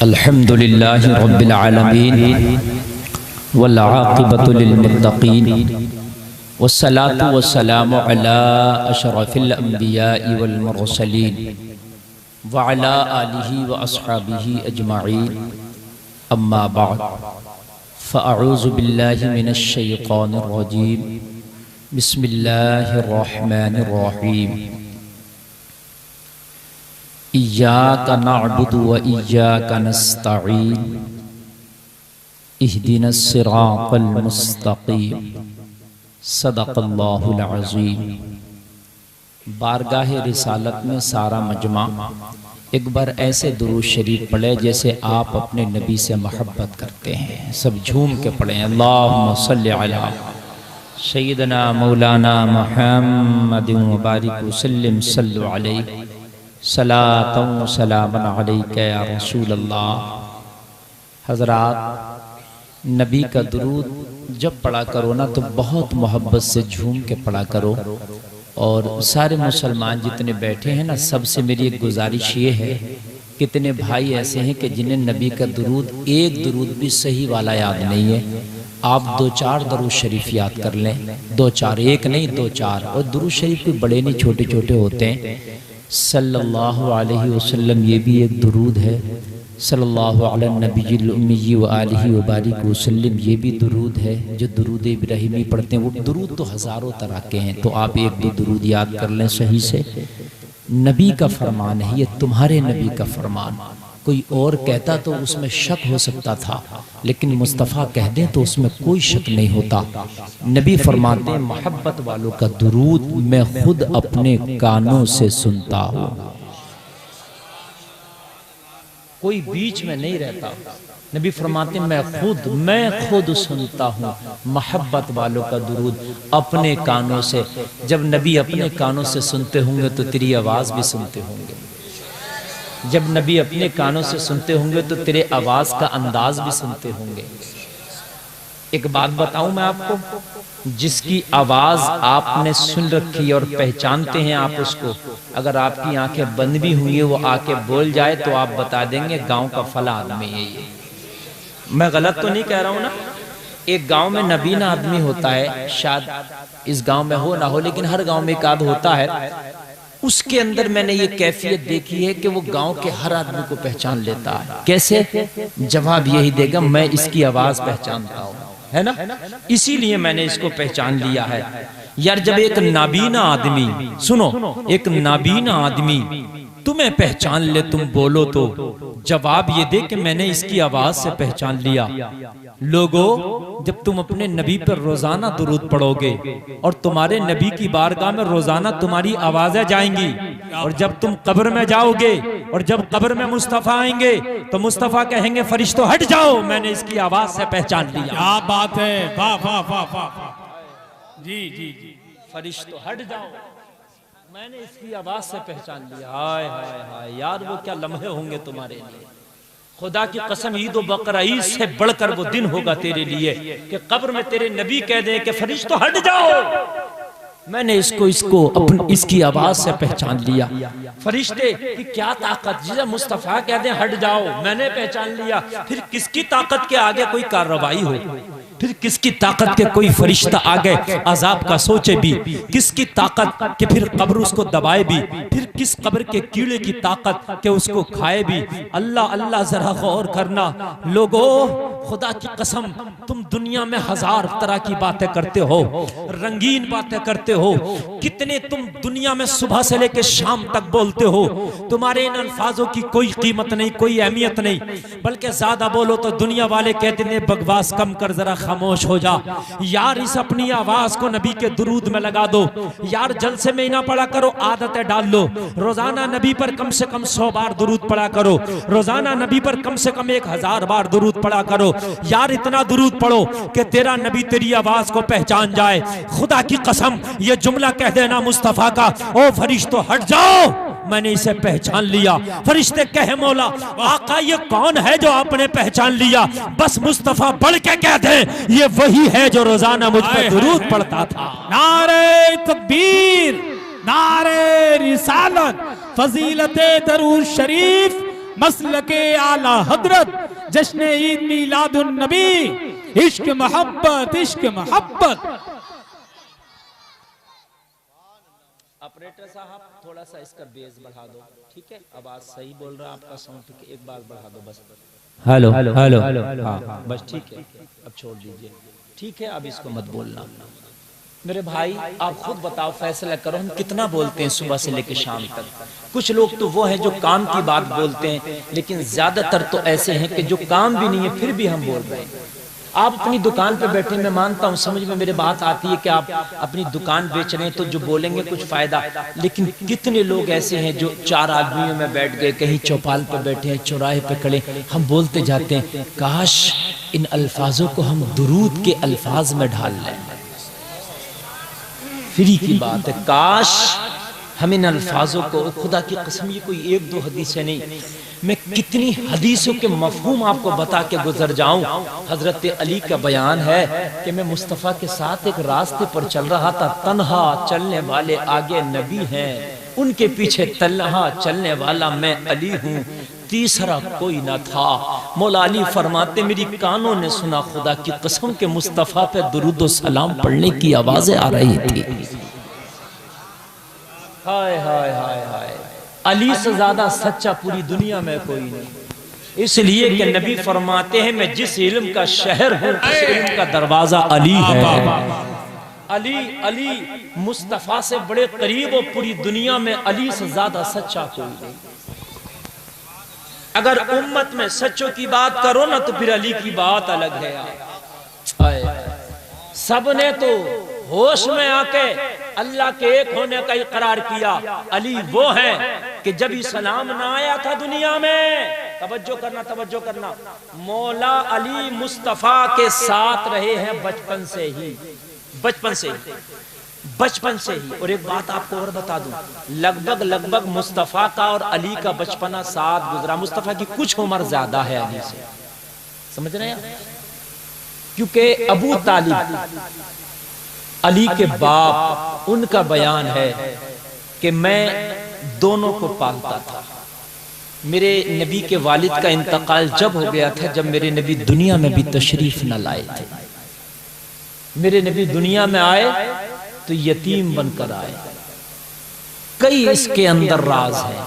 अल्हम्दुलिल्लाहि रब्बिल आलमीन वल आक़िबतु लिल मुत्तक़ीन वस्सलातु वस्सलामु अला अशरफिल अंबियाइ वल मुरसलीन व अला आलिहि व अस्हाबिहि अजमईन अम्मा बाद फ़अऊज़ु बिल्लाहि मिनश शैतानिर रजीम बिस्मिल्लाहिर रहमानिर रहीम इय्याका नअबुदु व इय्याका नस्तईन इहदिनस सिरातल मुस्तक़ीम सदक़ल्लाहुल अज़ीम। बारगाह रिसालत में सारा मजमा एक बार ऐसे दुरूद शरीफ पढ़े जैसे आप अपने नबी से मोहब्बत करते हैं। सब झूम के पढ़ें। अल्लाहुम्मा सल्लि अला सय्यिदना मौलाना मुहम्मदिन व बारिक वसल्लिम सल्लु अलैहि सलातन व सलामन अलैका या रसूल अल्लाह। हज़रात, नबी का दुरूद जब पढ़ा करो ना तो बहुत मोहब्बत से झूम के पढ़ा करो। और सारे मुसलमान जितने बैठे हैं ना, सबसे मेरी एक गुजारिश ये है, कितने भाई ऐसे हैं कि जिन्हें नबी का दुरूद एक दुरूद भी सही वाला याद नहीं है। आप दो चार दुरूद शरीफ याद कर लें, दो चार, एक नहीं दो चार। और दुरूद शरीफ भी बड़े नहीं, छोटे छोटे होते हैं। सल्लल्लाहु अलैहि वसल्लम ये भी एक दुरूद है। सल्लल्लाहु अला नबील उम्मी व आलिहि व बारिक वसल्लम ये भी दुरूद है। जो दुरूद इब्राहिमी पढ़ते हैं, वो दुरूद तो हज़ारों तरह के हैं, तो आप एक दो दुरूद याद कर लें सही से। नबी का फरमान है, ये तुम्हारे नबी का फरमान। कोई और कहता तो उसमें शक हो सकता था, लेकिन मुस्तफ़ा कह दें तो उसमें कोई शक नहीं होता। नबी फरमाते हैं, मोहब्बत वालों का दुरूद मैं खुद अपने कानों से सुनता हूँ। कोई बीच में नहीं रहता। नबी फरमाते हैं, मैं खुद सुनता हूँ मोहब्बत वालों का दुरूद अपने कानों से। जब नबी अपने कानों से सुनते होंगे तो तेरी आवाज़ भी सुनते होंगे। जब नबी अपने कानों से सुनते होंगे तो तेरे आवाज़ का अंदाज भी सुनते होंगे। एक बात बताऊं मैं आपको, जिसकी आवाज़ आपने सुन रखी और पहचानते हैं आप उसको, अगर आपकी आंखें बंद भी हुई वो आके बोल जाए तो आप बता देंगे गांव का फला आदमी है ये। मैं गलत तो नहीं कह रहा हूं ना। एक गांव में नबीना आदमी होता है, शायद इस गांव में हो ना हो, लेकिन हर गांव में एक आध होता है। उसके अंदर मैंने ये कैफियत देखी है कि वो गांव के हर आदमी को पहचान लेता है। कैसे? जवाब यही देगा, मैं इसकी आवाज पहचानता हूं, है ना, इसीलिए मैंने इसको पहचान लिया है। यार, जब एक नाबीना आदमी, सुनो, एक नाबीना आदमी तुम्हें पहचान ले, तुम बोलो तो जवाब ये दे कि मैंने इसकी आवाज से पहचान लिया। लोगों, जब तुम अपने नबी पर रोजाना दुरूद पढ़ोगे और तुम्हारे नबी की बारगाह में रोजाना तुम्हारी आवाजें जाएंगी, और जब तुम कब्र में जाओगे और जब कब्र में मुस्तफा आएंगे तो मुस्तफा कहेंगे, फरिश्तों हट जाओ, मैंने इसकी आवाज से पहचान लिया। क्या बात है, वाह वाह वाह वाह। जी जी जी, फरिश्तों हट जाओ, मैंने इसकी आवाज से पहचान लिया। हाय हाय हाय यार, वो क्या लम्हे होंगे तुम्हारे लिए। खुदा की कसम, ईद व बकरा ईद से बढ़कर वो दिन होगा तेरे लिए कि कब्र में तेरे नबी कह दें कि फरिश्तों हट जाओ, मैंने इसको अपनी इसकी आवाज से पहचान लिया। फरिश्ते की क्या ताकत, जिसे मुस्तफा कह दें हट जाओ, मैंने पहचान लिया। फिर किसकी ताकत के आगे कोई कार्रवाई हो? फिर किसकी ताकत के कोई फरिश्ता आ गए अजाब का सोचे भी? किसकी ताकत के फिर कब्र उसको दबाए भी? फिर किस कब्र के कीड़े की ताकत के उसको खाए भी? अल्लाह अल्लाह, जरा गौर करना लोगों। खुदा की कसम, तुम दुनिया में हजार तरह की बातें करते हो, रंगीन बातें करते हो, कितने तुम दुनिया में सुबह से लेकर शाम तक बोलते हो। तुम्हारे इन अल्फाजों की कोई कीमत नहीं, कोई अहमियत नहीं, बल्कि ज्यादा बोलो तो दुनिया वाले कहते हैं बकवास कम कर, जरा खामोश हो जा। यार, इस अपनी आवाज को नबी के दुरूद में लगा दो। यार, जलसे में ना पढ़ा करो, आदतें डाल लो। रोजाना नबी पर कम से कम 100 बार दुरूद पढ़ा करो। रोजाना नबी पर कम से कम 1000 बार दुरूद पढ़ा करो। यार, इतना दुरूद पढ़ो कि तेरा नबी तेरी आवाज को पहचान जाए। खुदा की कसम, ये जुमला कह देना मुस्तफा का, ओ फरिश्तों हट जाओ, मैंने इसे पहचान लिया। फरिश्ते कहे, मौला आका ये कौन है जो आपने पहचान लिया? बस मुस्तफा बढ़ के कह दे, ये वही है जो रोजाना मुझ पर दुरूद पढ़ता था। नारे तकबीर, नारे रिसालत, फजीलते दरूद शरीफ मसलके आला हजरत, जश्न ईद मीलादुन नबी, इश्क मोहब्बत, इश्क मोहब्बत। ऑपरेटर साहब थोड़ा सा इसका बेस बढ़ा दो, ठीक है? आवाज सही बोल रहा है आपका साउंड, ठीक है? एक बार बढ़ा दो बस। हेलो हेलो हेलो, हाँ बस ठीक है, अब छोड़ दीजिए, ठीक है? अब इसको मत बोलना। मेरे भाई आप खुद बताओ, फैसला करो, हम कितना बोलते हैं सुबह से लेकर शाम तक? कुछ लोग तो वो हैं जो काम की बात बोलते हैं, लेकिन ज्यादातर तो ऐसे हैं कि जो काम भी नहीं है फिर भी हम बोल रहे हैं। आप अपनी दुकान पे बैठे, मैं मानता हूँ, समझ में मेरे बात आती है कि आप अपनी दुकान बेच रहे हैं तो जो बोलेंगे कुछ फायदा, लेकिन कितने लोग ऐसे हैं जो चार आदमियों में बैठ गए, कहीं चौपाल पे बैठे हैं, चौराहे पे खड़े, हम बोलते जाते हैं काश इन अल्फाजों को हम दुरूद के अल्फाज में ढाल लें। फ्री की बात है, काश हम इन अल्फाजों को, खुदा की कसम ये कोई एक दो हदीसें नहीं, मैं कितनी हदीसों के मफहूम आपको बता के गुजर जाऊं। हजरत अली का बयान है कि मैं मुस्तफ़ा के साथ एक रास्ते पर चल रहा था, तन्हा चलने वाले आगे नबी हैं, उनके पीछे तन्हा चलने वाला मैं अली हूँ, तीसरा कोई ना था। मौला अली फरमाते मेरी कानों ने सुना खुदा की कसम के मुस्तफ़ा पे दुरूद व सलाम पढ़ने की आवाजें आ रही थी। हाय हाय हाय हाय, अली से ज्यादा सच्चा पूरी दुनिया में कोई नहीं, इसलिए कि नबी फरमाते हैं मैं जिस इल्म का शहर हूँ उस इल्म का दरवाजा अली है। अली अली मुस्तफ़ा से बड़े करीब हो, पूरी दुनिया में अली से ज्यादा सच्चा कोई नहीं। अगर उम्मत में सच्चों की बात करो ना तो फिर अली की बात अलग है यार। सबने तो होश में आके अल्लाह के एक होने का इकरार किया। अली वो है कि जब इस्लाम ना आया था दुनिया में, तवज्जो करना तवज्जो करना, मौला अली मुस्तफ़ा के साथ रहे हैं बचपन से ही, बचपन से ही, बचपन से ही। और एक बात आपको और बता दूं, लगभग मुस्तफ़ा का और अली का बचपना साथ गुजरा। मुस्तफ़ा की कुछ उम्र ज्यादा है अली से, समझ रहे हैं? क्योंकि अबू तालिब अली के बाप, उनका बयान है कि मैं दोनों को पालता था। मेरे नबी के वालिद का इंतकाल जब हो गया था जब मेरे नबी दुनिया में भी तशरीफ न लाए थे। मेरे नबी दुनिया में आए तो यतीम बनकर आए। कई इसके अंदर राज है,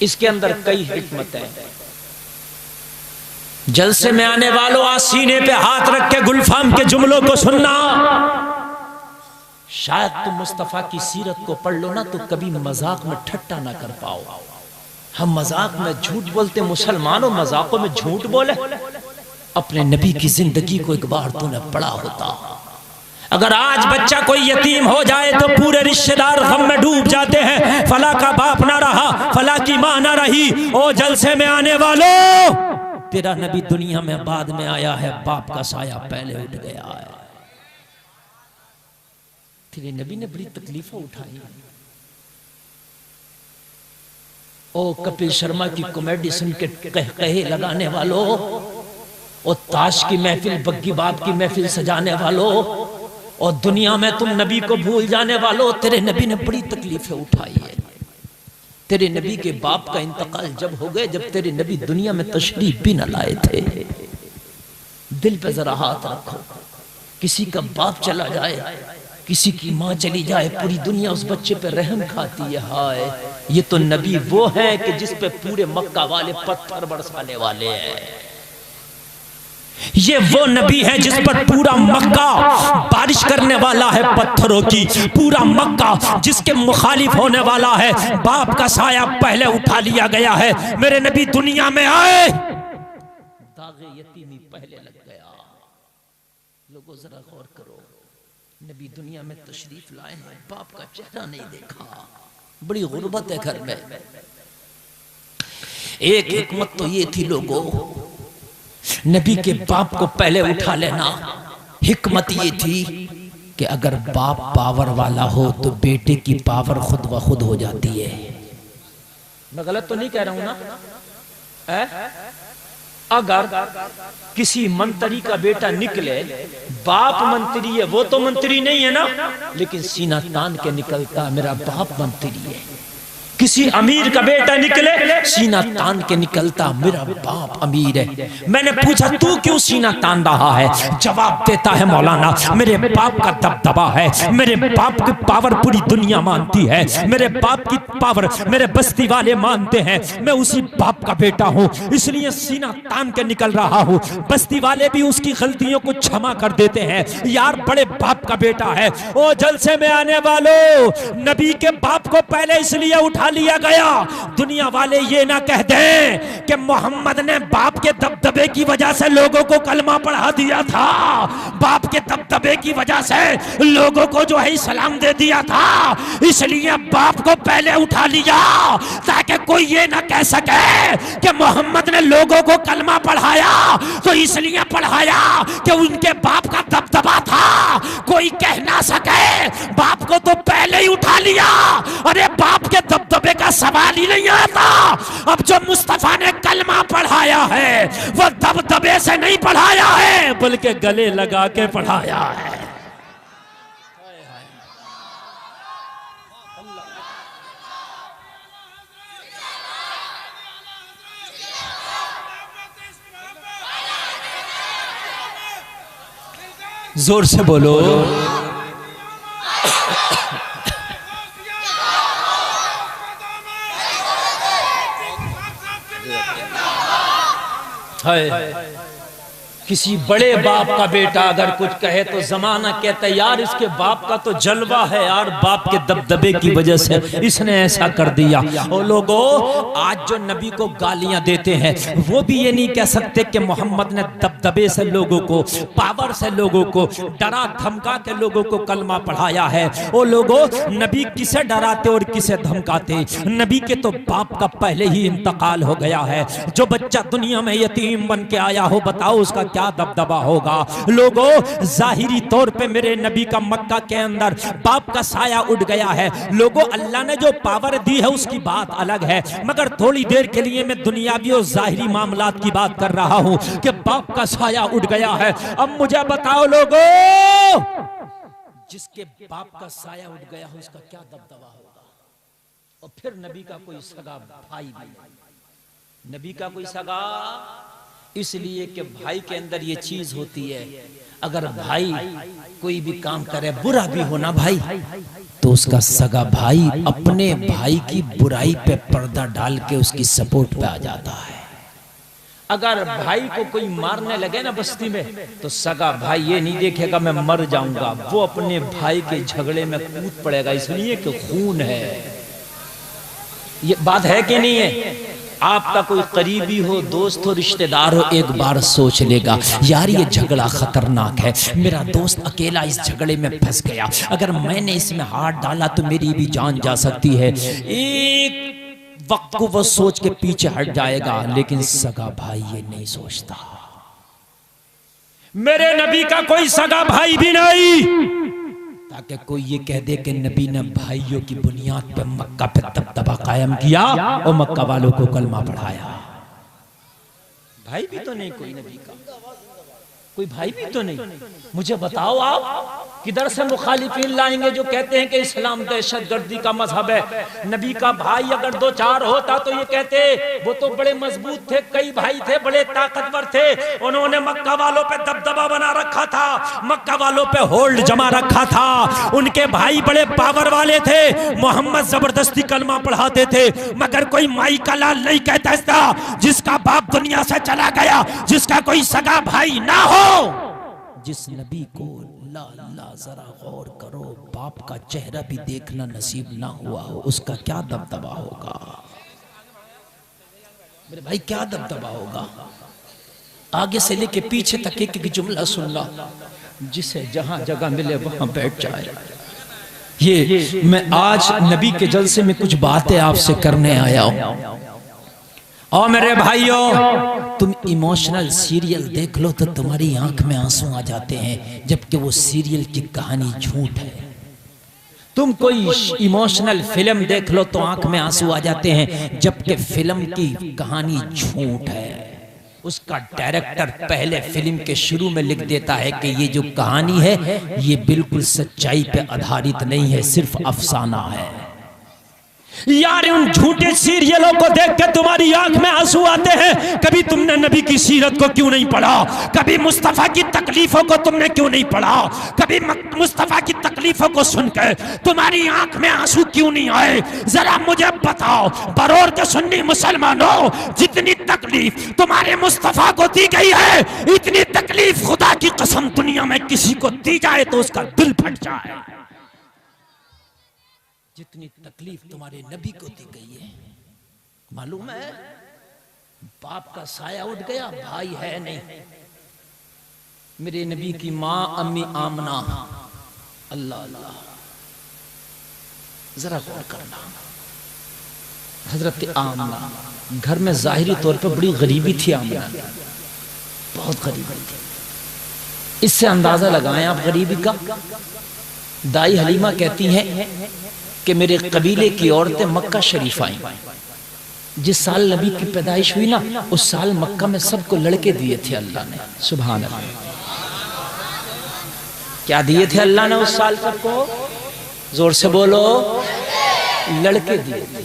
इसके अंदर कई हिकमत है। जलसे में आने वालों आज सीने पे हाथ रख के गुलफाम के जुमलों को सुनना। शायद तुम मुस्तफ़ा की सीरत को पढ़ लो ना तो कभी मजाक में ठट्टा ना कर पाओ। हम मजाक में झूठ बोलते, मुसलमानों मजाकों में झूठ बोले। अपने नबी की जिंदगी को एक बार तूने पढ़ा होता। अगर आज बच्चा कोई यतीम हो जाए तो पूरे रिश्तेदार गम में डूब जाते हैं। फला का बाप ना रहा, फला की मां ना रही। ओ जलसे में आने वालों, तेरा नबी दुनिया में बाद में आया है, बाप का साया पहले उठ गया है। तेरे नबी ने बड़ी तकलीफें उठाई। ओ कपिल शर्मा की कॉमेडी सुन के कहे लगाने वालों, ओ ताश की महफिल, बग्गी बाप की महफिल सजाने वालों, और दुनिया में तुम नबी को भूल जाने वालों, तेरे नबी ने बड़ी तकलीफें उठाई है। तेरे नबी के बाप का इंतकाल जब हो गए, जब तेरे नबी दुनिया में तशरीफ भी न लाए थे। दिल पे जरा हाथ रखो, किसी का बाप चला जाए, किसी की माँ चली जाए, पूरी दुनिया उस बच्चे पे रहम खाती है। हाय, ये तो नबी वो है कि जिस पे पूरे मक्का वाले पत्थर बरसाने वाले हैं। ये वो नबी है जिस पर पूरा मक्का बारिश करने वाला है पत्थरों की। पूरा मक्का जिसके मुखालिफ होने वाला है, बाप का साया पहले उठा लिया गया है। मेरे नबी दुनिया में आए, दागे यतीमी पहले लग गया। लोगों जरा गौर करो, नबी दुनिया में तशरीफ लाए हैं, बाप का चेहरा नहीं देखा। बड़ी गुर्बत है घर में। एक हिकमत तो ये थी लोगों, नबी के बाप को पहले उठा लेना। हिकमत ये थी कि अगर बाप पावर वाला हो तो बेटे की पावर खुद ब खुद हो जाती है। मैं गलत तो नहीं कह रहा हूं ना? अगर किसी मंत्री का बेटा निकले, बाप मंत्री है, वो तो मंत्री नहीं है ना, लेकिन सीना तान के निकलता मेरा बाप मंत्री है, किसी अमीर का बेटा निकले, सीना तान के निकलता, मेरा बाप अमीर है। मैंने पूछा तू क्यों सीना तान रहा है? जवाब देता है मौलाना, मेरे बाप का दबदबा है, मेरे बाप की पावर पूरी दुनिया मानती है, मेरे बाप की पावर मेरे बस्ती वाले मानते हैं, मैं उसी बाप का बेटा हूँ, इसलिए सीना तान के निकल रहा हूँ। बस्ती वाले भी उसकी गलतियों को क्षमा कर देते हैं, यार बड़े बाप का बेटा है। ओ जलसे में आने वालों, नबी के बाप को पहले इसलिए उठा लिया गया, दुनिया वाले ये ना कह दें कि मोहम्मद ने बाप के दबदबे की वजह से लोगों को कलमा पढ़ा दिया था, बाप के दबदबे की वजह से लोगों को जो है सलाम दे दिया था, इसलिए बाप को पहले उठा लिया ताकि कोई ये ना कह सके कि मोहम्मद ने लोगों को कलमा पढ़ाया तो इसलिए पढ़ाया कि उनके बाप का दबदबा था, कोई कह ना सके बाप को तो पहले ही उठा लिया। अरे बाप के दबदबे का सवाल ही नहीं आता। अब जो मुस्तफा ने कलमा पढ़ाया है वो दबदबे से नहीं पढ़ाया है, बल्कि गले लगा के पढ़ाया है। जोर से बोलो। है किसी बड़े बाप का बेटा अगर कुछ कहे तो जमाना कहता है यार इसके बाप का तो जलवा है यार, बाप के दबदबे की वजह से इसने ऐसा कर दिया। और लोगों आज जो नबी को गालियां देते हैं वो भी ये नहीं कह सकते कि मोहम्मद ने दबदबे से लोगों को, पावर से लोगों को डरा धमका के लोगों को कलमा पढ़ाया है। वो लोगों नबी किसे डराते और किसे धमकाते? नबी के तो बाप का पहले ही इंतकाल हो गया है। जो बच्चा दुनिया में यतीम बन के आया हो बताओ उसका क्या दबदबा होगा? लोगों जाहिरी तौर पे मेरे नबी का मक्का के अंदर बाप का साया उड़ गया है। लोगों अल्लाह ने जो पावर दी है उसकी बात अलग है, मगर थोड़ी देर के लिए मैं दुनियावी और जाहिरी मामलात की बात कर रहा हूं कि बाप का साया उड़ गया है। अब मुझे बताओ लोगों, जिसके बाप का साया उड़ गया हो उसका क्या दबदबा होगा? और फिर नबी का कोई सगा भाई भी, नबी का कोई सगा, इसलिए कि भाई के अंदर ये चीज होती है, अगर भाई कोई भी काम करे बुरा भी होना भाई, तो उसका सगा भाई अपने भाई की बुराई पे पर्दा डाल के उसकी सपोर्ट पे आ जाता है। अगर भाई को कोई मारने लगे ना बस्ती में तो सगा भाई ये नहीं देखेगा मैं मर जाऊंगा, वो अपने भाई के झगड़े में कूद पड़ेगा, इसलिए कि खून है। ये बात है कि नहीं है? आपका कोई करीबी हो, दोस्त हो, रिश्तेदार हो, एक बार सोच लेगा यार ये झगड़ा खतरनाक है, मेरा दोस्त अकेला इस झगड़े में फंस गया, अगर मैंने इसमें हाथ डाला तो मेरी भी जान जा सकती है। एक वक्त को वो सोच के पीछे हट जाएगा, लेकिन सगा भाई ये नहीं सोचता। मेरे नबी का कोई सगा भाई भी नहीं, ताकि कोई ये कह दे कि नबी ने भाइयों की बुनियाद पे मक्का पे दबदबा कायम किया और मक्का वालों को कलमा पढ़ाया। भाई भी तो नहीं कोई नबी का, कोई भाई भी तो नहीं। मुझे बताओ आप किधर से मुखालिफिन लाएंगे जो कहते हैं कि इस्लाम दहशतगर्दी का मजहब है? नबी का भाई अगर दो चार होता तो ये कहते वो तो बड़े मजबूत थे, कई भाई थे, बड़े ताकतवर थे, उन्होंने मक्का वालों पे दबदबा बना रखा था, मक्का वालों पे होल्ड जमा रखा था, उनके भाई बड़े पावर वाले थे, मोहम्मद जबरदस्ती कलमा पढ़ाते थे। मगर कोई माई का लाल नहीं कहता था जिसका बाप दुनिया से चला गया, जिसका कोई सगा भाई ना हो। जिस नबी को ला जरा गौर करो, बाप का चेहरा भी देखना नसीब ना हुआ हो, उसका क्या दबदबा होगा? मेरे भाई क्या दबदबा होगा? आगे से लेके पीछे तक एक जुमला सुन ला, जिसे जहां जगह मिले वहां बैठ जाए। ये मैं आज नबी के जलसे में कुछ बातें आपसे करने आया हूं। और मेरे भाइयों, तुम इमोशनल सीरियल देख लो तो तुम्हारी आंख में आंसू आ जाते हैं, जबकि वो सीरियल की कहानी झूठ है। तुम कोई इमोशनल फिल्म देख लो तो आंख में आंसू आ जाते हैं, जबकि फिल्म की कहानी झूठ है। उसका डायरेक्टर पहले फिल्म के शुरू में लिख देता है कि ये जो कहानी है ये बिल्कुल सच्चाई पे आधारित नहीं है, सिर्फ अफसाना है। यार उन झूठे सीरियलों को देख के तुम्हारी आंख में आंसू आते हैं। कभी तुमने नबी की सीरत को क्यों नहीं पढ़ा? कभी मुस्तफा की तकलीफों को तुमने क्यों नहीं पढ़ा? कभी मुस्तफा की तकलीफों को सुनकर तुम्हारी आंख में आंसू क्यों नहीं आए? जरा मुझे बताओ बरोर के सुन्नी मुसलमानों, जितनी तकलीफ तुम्हारे मुस्तफा को दी गई है, इतनी तकलीफ खुदा की कसम दुनिया में किसी को दी जाए तो उसका दिल फट जाए। जितनी तकलीफ तुम्हारे नबी को दी गई है, मालूम है बाप का साया उठ गया, भाई है नहीं। मेरे नबी की माँ अम्मी आमना, अल्लाह अल्लाह, जरा गौर करना, हजरत आमना घर में जाहिरी तौर पे बड़ी गरीबी थी, आमना बहुत गरीबी थी। इससे अंदाजा लगाएं आप गरीबी का। दाई हलीमा कहती हैं कि मेरे कबीले की औरतें मक्का शरीफ आई। जिस साल नबी की पैदाइश हुई ना, उस साल मक्का में सबको लड़के दिए थे अल्लाह ने। सुभान अल्लाह। क्या दिए थे अल्लाह ने उस साल सबको? जोर से बोलो, लड़के दिए थे।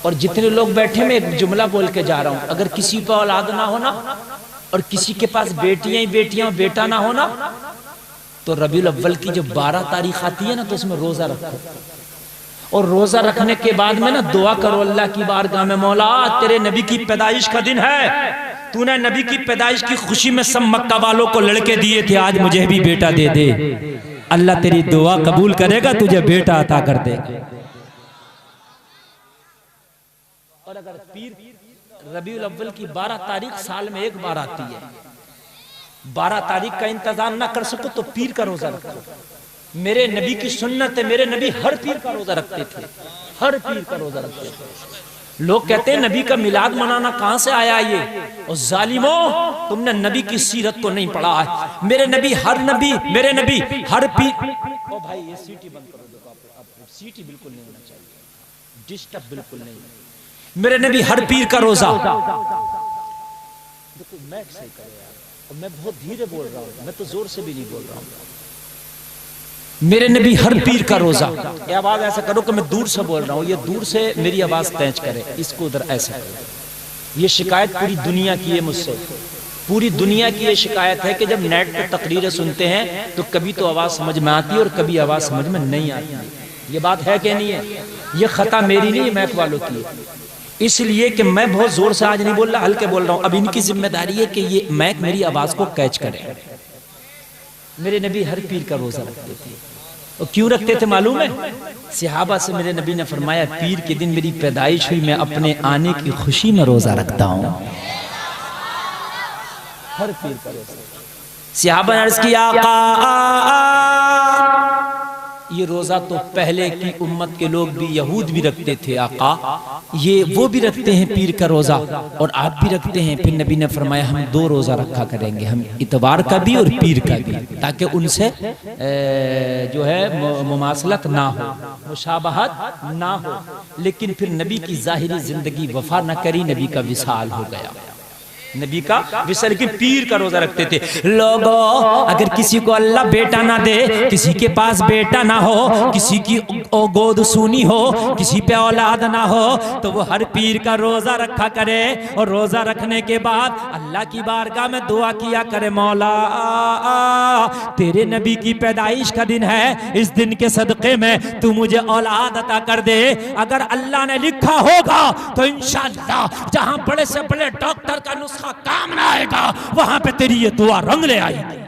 और जितने लोग बैठे, मैं एक जुमला बोल के जा रहा हूं, अगर किसी पर औलाद ना हो ना, और किसी के पास बेटियां ही बेटियां बेटा ना हो ना, तो रबीउल अव्वल की जो 12 तारीख आती है ना, तो उसमें रोजा रखो। और रोजा रखने के बाद में ना दुआ करो अल्लाह की बारगाह में, मौला तेरे नबी की पैदाइश का दिन है, तूने नबी की पैदाइश की खुशी में सब मक्का वालों को लड़के दिए थे, आज मुझे भी बेटा दे दे। अल्लाह तेरी दुआ कबूल करेगा, तुझे बेटा अता कर देगा। और अगर पीर रबीउल अव्वल की 12 तारीख साल में एक बार आती है, 12 तारीख का इंतजाम ना कर सको तो पीर का रोजा रखो। मेरे नबी की सुन्नत है, मेरे नबी हर पीर का रोजा रखते थे, हर पीर का रोजा रखते थे। लोग कहते हैं नबी का मिलाद मनाना कहां से आया ये? और जालिमों, तुमने नबी की सीरत को नहीं पढ़ा है। मेरे नबी हर पीर। ओ भाई ये सीटी बंद करो, देखो आप सीटी बिल्कुल नहीं होना चाहिए, डिस्टर्ब बिल्कुल नहीं। मेरे नबी हर पीर का रोजा, देखो मैं सही करो यार, और मैं बहुत धीरे बोल रहा हूँ, मैं तो जोर से भी नहीं बोल रहा हूँ। मेरे नबी हर पीर का रोजा। ये आवाज ऐसा करो कि मैं दूर से बोल रहा हूँ, ये दूर से मेरी आवाज तेज करे, इसको उधर ऐसा करो। ये शिकायत पूरी दुनिया की है मुझसे, पूरी दुनिया की ये शिकायत है कि जब नेट पे तकरीरें सुनते हैं तो कभी तो आवाज समझ में आती है और कभी आवाज समझ में नहीं आती। ये बात है कि नहीं है? ये खता मेरी नहीं, मैक वालों की है। इसलिए कि मैं बहुत जोर से आज नहीं बोल रहा, हल्के बोल रहा हूं। अब इनकी जिम्मेदारी है कि ये मैक मेरी आवाज को कैच करे। मेरे नबी हर पीर का रोजा रखते थे। और क्यों रखते थे मालूम है? सहाबा से मेरे नबी ने फरमाया, पीर के दिन मेरी पैदाइश हुई, मैं अपने आने की खुशी में रोजा रखता हूं। हर पीर का रोजा। सहाबा ने अर्ज किया, ये रोजा तो पहले की उम्मत के लोग भी, यहूद भी रखते थे आका, ये वो भी रखते हैं पीर का रोजा, और आप भी रखते हैं। फिर नबी ने फरमाया हम 2 रोजा रखा करेंगे, हम इतवार का भी और पीर का भी, ताकि उनसे जो है मुमासलत ना हो, मुशाबहत ना हो। लेकिन फिर नबी की जाहिरी जिंदगी वफा न करी, नबी का विसाल हो गया। नबी का विसल की पीर का रोजा रखते थे। लोगों, अगर किसी को अल्लाह बेटा ना दे, किसी के पास बेटा ना हो, किसी की गोद सूनी हो, किसी पे औलाद ना हो, तो वो हर पीर का रोजा रखा करे। और रोजा रखने के बाद अल्लाह की बारगाह में दुआ किया करे, मौला तेरे नबी की पैदाइश का दिन है, इस दिन के सदक़े में तू मुझे औलाद अता कर दे। अगर अल्लाह ने लिखा होगा तो इंशाअल्लाह जहां बड़े से बड़े डॉक्टर का नुस्खा काम ना आएगा, वहां पे तेरी ये दुआ रंग ले आएगी।